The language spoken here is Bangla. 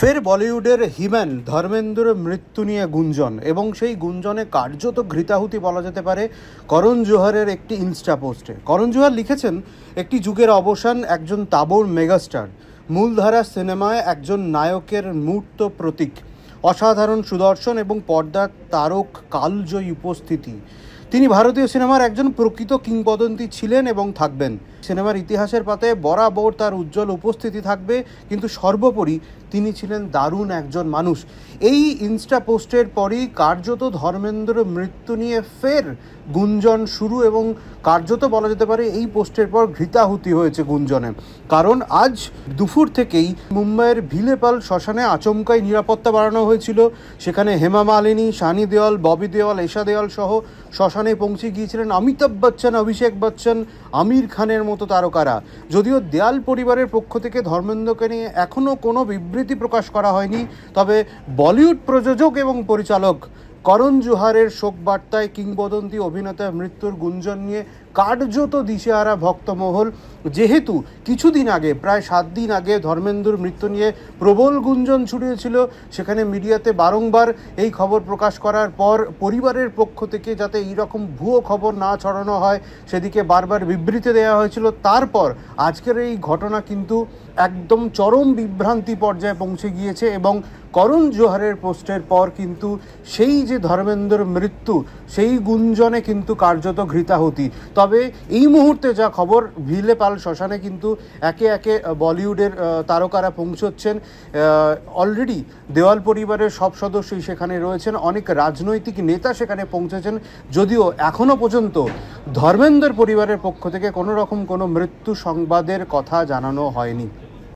ফের বলিউডের হিম্যান ধর্মেন্দ্র মৃত্যু নিয়ে গুঞ্জন এবং সেই গুঞ্জনে কার্যত ঘৃতাহুতি বলা যেতে পারে করণ জোহরের একটি ইনস্টা পোস্টে। করণ জোহর লিখেছেন, একটি যুগের অবসান, একজন তাবড় মেগাস্টার, মূলধারা সিনেমায় একজন নায়কের মূর্ত প্রতীক, অসাধারণ সুদর্শন এবং পর্দার তারক কালজয়ী উপস্থিতি। তিনি ভারতীয় সিনেমার একজন প্রকৃত কিংবদন্তি ছিলেন এবং থাকবেন। সিনেমার ইতিহাসের পাতায় বরাবর তার উজ্জ্বল উপস্থিতি থাকবে, কিন্তু সর্বোপরি তিনি ছিলেন দারুণ একজন মানুষ। এই ইনস্টা পোস্টের পরই কার্যত ধর্মেন্দ্র মৃত্যু নিয়ে ফের গুঞ্জন শুরু এবং কার্যত বলা যেতে পারে এই পোস্টের পর ঘৃতাহুতি হয়েছে গুঞ্জনে। কারণ আজ দুপুর থেকেই মুম্বাইয়ের ভিলেপাল শ্মশানে আচমকাই নিরাপত্তা বাড়ানো হয়েছিল। সেখানে হেমা মালিনী, সানি দেওল, ববি দেওল, এশা দেওল সহ শ্মশানে পৌঁছে গিয়েছিলেন অমিতাভ বচ্চন, অভিষেক বচ্চন, আমির খানের মতো তারকারা। যদিও দেওল পরিবারের পক্ষ থেকে ধর্মেন্দ্রকে নিয়ে এখনও কোনো বিবৃতি প্রকাশ করা হয়নি, তবে বলিউড প্রযোজক এবং পরিচালক করণ জোহরের শোক বার্তায় কিংবদন্তি অভিনেতার মৃত্যুর গুঞ্জন নিয়ে কার্যত দিশেহারা ভক্তমহল। যেহেতু কিছুদিন আগে, প্রায় 7 দিন আগে ধর্মেন্দ্রর মৃত্যু নিয়ে প্রবল গুঞ্জন ছড়িয়েছিল, সেখানে মিডিয়াতে বারংবার এই খবর প্রকাশ করার পর পরিবারের পক্ষ থেকে যাতে এইরকম ভুয়ো খবর না ছড়ানো হয় সেদিকে বারবার বিবৃতি দেওয়া হয়েছিল। তারপর আজকের এই ঘটনা কিন্তু একদম চরম বিভ্রান্তি পর্যায়ে পৌঁছে গিয়েছে এবং করণ জোহরের পোস্টের পর কিন্তু সেই যে ধর্মেন্দ্রর মৃত্যু, সেই গুঞ্জনে কিন্তু কার্যত ঘৃতাহুতি। তবে এই মুহূর্তে যা খবর, ভিলেপাল শ্মশানে কিন্তু একে একে বলিউডের তারকারা পৌঁছচ্ছেন। অলরেডি দেওয়াল পরিবারের সব সদস্যই সেখানে রয়েছেন, অনেক রাজনৈতিক নেতা সেখানে পৌঁছেছেন। যদিও এখনও পর্যন্ত ধর্মেন্দ্র পরিবারের পক্ষ থেকে কোনো রকম কোনো মৃত্যু সংবাদের কথা জানানো হয়নি।